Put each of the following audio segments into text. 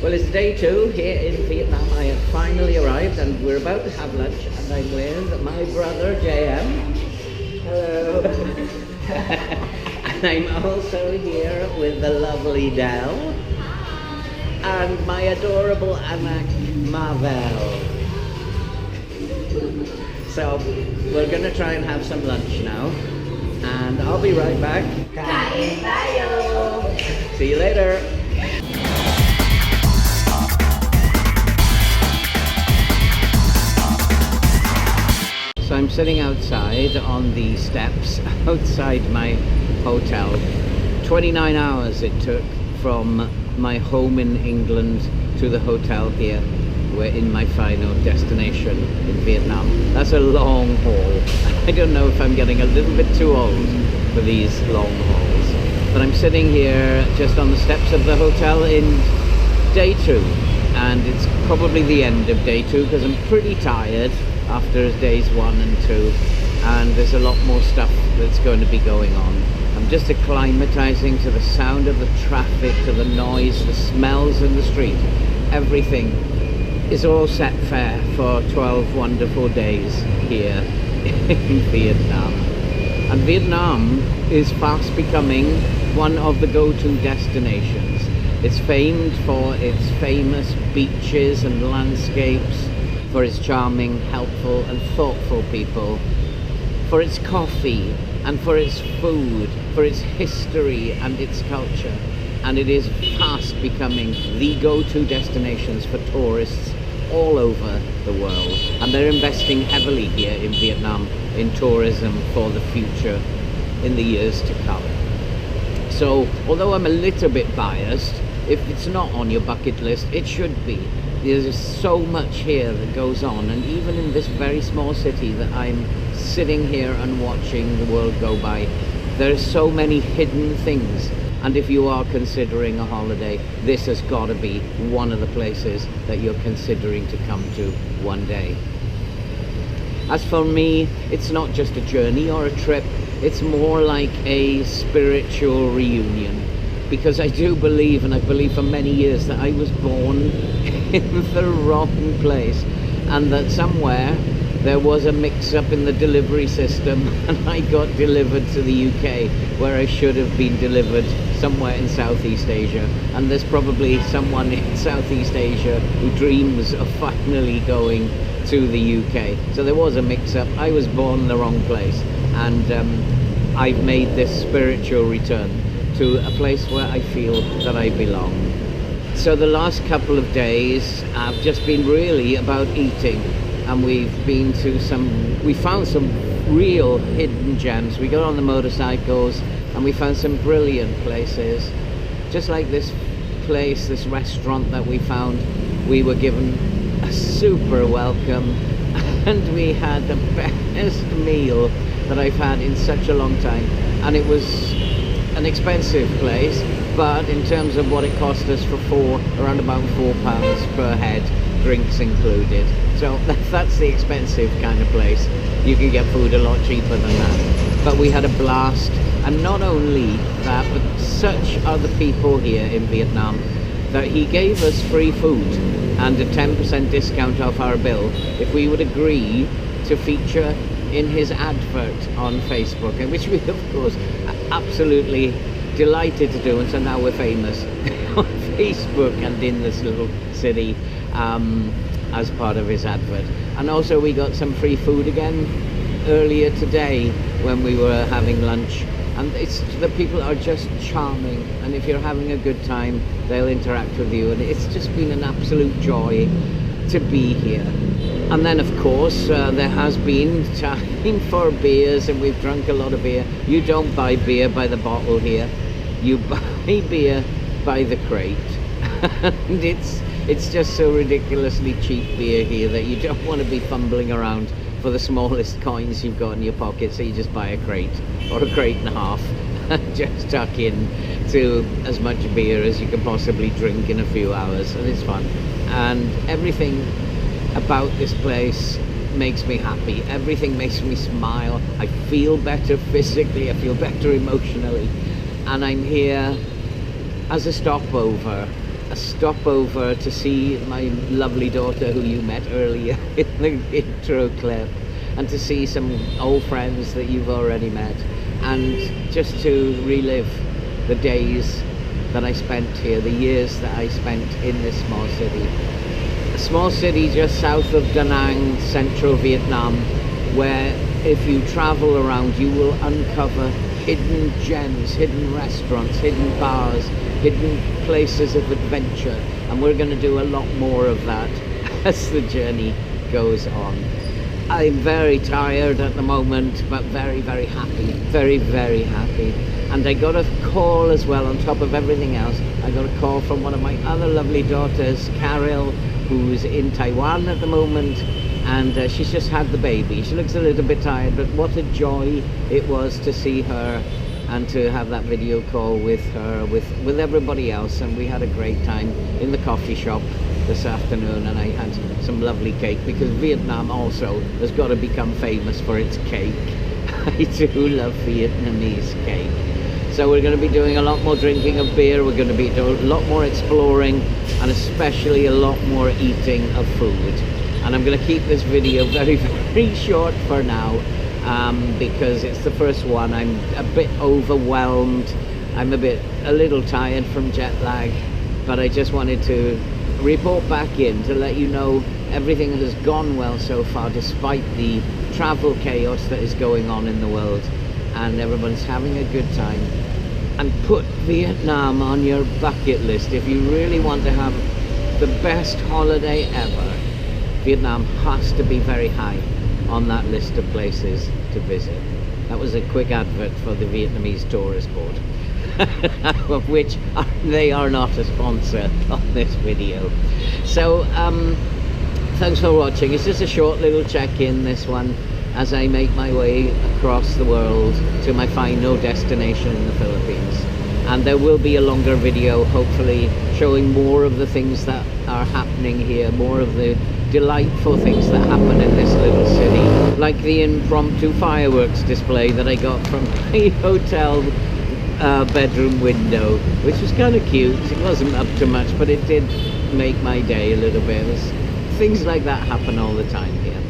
Well, it's day 2 here in Vietnam. I have finally arrived and we're about to have lunch, and I'm with my brother JM. Hello. And I'm also here with the lovely Del and my adorable Anak Marvel. So we're gonna try and have some lunch now, and I'll be right back. Kain tayo! See you later. So I'm sitting outside on the steps outside my hotel. 29 hours it took from my home in England to the hotel here. We're in my final destination in Vietnam. That's a long haul. I don't know if I'm getting a little bit too old for these long hauls. But I'm sitting here just on the steps of the hotel in day 2. And it's probably the end of day 2 because I'm pretty tired after days 1 and 2, and there's a lot more stuff that's going to be going on. I'm just acclimatizing to the sound of the traffic, to the noise, the smells in the street. Everything is all set fair for 12 wonderful days here in Vietnam. And Vietnam is fast becoming one of the go-to destinations. It's famed for its famous beaches and landscapes, for its charming, helpful and thoughtful people, for its coffee and for its food, for its history and its culture. And it is fast becoming the go-to destinations for tourists all over the world. And they're investing heavily here in Vietnam in tourism for the future in the years to come. So, although I'm a little bit biased, if it's not on your bucket list, it should be. There's so much here that goes on, and even in this very small city that I'm sitting here and watching the world go by, there are so many hidden things. And if you are considering a holiday, this has got to be one of the places that you're considering to come to one day. As for me, it's not just a journey or a trip, it's more like a spiritual reunion. Because I do believe, and I believe for many years, that I was born in the wrong place, and that somewhere there was a mix-up in the delivery system and I got delivered to the UK, where I should have been delivered somewhere in Southeast Asia. And there's probably someone in Southeast Asia who dreams of finally going to the UK. So there was a mix-up. I was born in the wrong place, and I've made this spiritual return to a place where I feel that I belong. So the last couple of days have just been really about eating, and we found some real hidden gems. We got on the motorcycles and we found some brilliant places. Just like this place, this restaurant that we found, we were given a super welcome and we had the best meal that I've had in such a long time. And it was an expensive place, but in terms of what it cost us for around about £4 per head, drinks included. So that's the expensive kind of place. You can get food a lot cheaper than that. But we had a blast, and not only that, but such are the people here in Vietnam that he gave us free food and a 10% discount off our bill if we would agree to feature in his advert on Facebook, and which we of course absolutely delighted to do, and so now we're famous on Facebook and in this little city as part of his advert. And also we got some free food again earlier today when we were having lunch, and the people are just charming, and if you're having a good time they'll interact with you, and it's just been an absolute joy to be here. And then of course there has been time for beers, and we've drunk a lot of beer. You don't buy beer by the bottle here, you buy beer by the crate. And it's just so ridiculously cheap beer here that you don't want to be fumbling around for the smallest coins you've got in your pocket, so you just buy a crate or a crate and a half and just tuck in to as much beer as you can possibly drink in a few hours, and it's fun. And everything about this place makes me happy. Everything makes me smile. I feel better physically, I feel better emotionally, and I'm here as a stopover a stopover to see my lovely daughter who you met earlier in the intro clip, and to see some old friends that you've already met, and just to relive the days that I spent here, the years that I spent in this small city. A small city just south of Da Nang, central Vietnam, where if you travel around you will uncover hidden gems, hidden restaurants, hidden bars, hidden places of adventure, and we're going to do a lot more of that as the journey goes on. I'm very tired at the moment, but very, very happy, very, very happy. And I got a call as well, on top of everything else. I got a call from one of my other lovely daughters, Carol, who's in Taiwan at the moment, and she's just had the baby. She looks a little bit tired, but what a joy it was to see her and to have that video call with her, with everybody else. And we had a great time in the coffee shop this afternoon, and I had some lovely cake, because Vietnam also has got to become famous for its cake. I do love Vietnamese cake. So we're going to be doing a lot more drinking of beer, we're going to be doing a lot more exploring, and especially a lot more eating of food. And I'm going to keep this video very, very short for now, because it's the first one. I'm a bit overwhelmed, I'm a little tired from jet lag, but I just wanted to report back in to let you know everything has gone well so far, despite the travel chaos that is going on in the world, and everyone's having a good time. And put Vietnam on your bucket list. If you really want to have the best holiday ever, Vietnam has to be very high on that list of places to visit. That was a quick advert for the Vietnamese Tourist Board, of which they are not a sponsor of this video. So thanks for watching. It's just a short little check-in, this one, as I make my way across the world to my final destination in the Philippines. And there will be a longer video, hopefully, showing more of the things that are happening here, more of the delightful things that happen in this little city, like the impromptu fireworks display that I got from my hotel bedroom window, which was kind of cute. It wasn't up to much, but it did make my day a little bit. Things like that happen all the time here.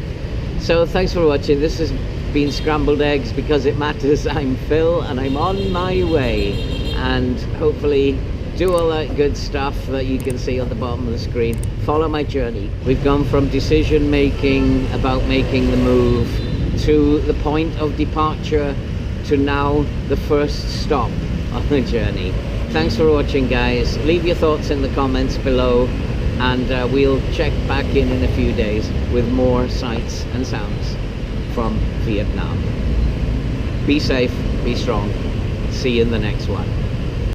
So thanks for watching. This has been Scrambled Eggs Because It Matters. I'm Phil, and I'm on my way, and hopefully do all that good stuff that you can see on the bottom of the screen. Follow my journey. We've gone from decision making about making the move to the point of departure to now the first stop on the journey. Thanks for watching, guys. Leave your thoughts in the comments below, and we'll check back in a few days with more sights and sounds from Vietnam. Be safe, be strong. See you in the next one.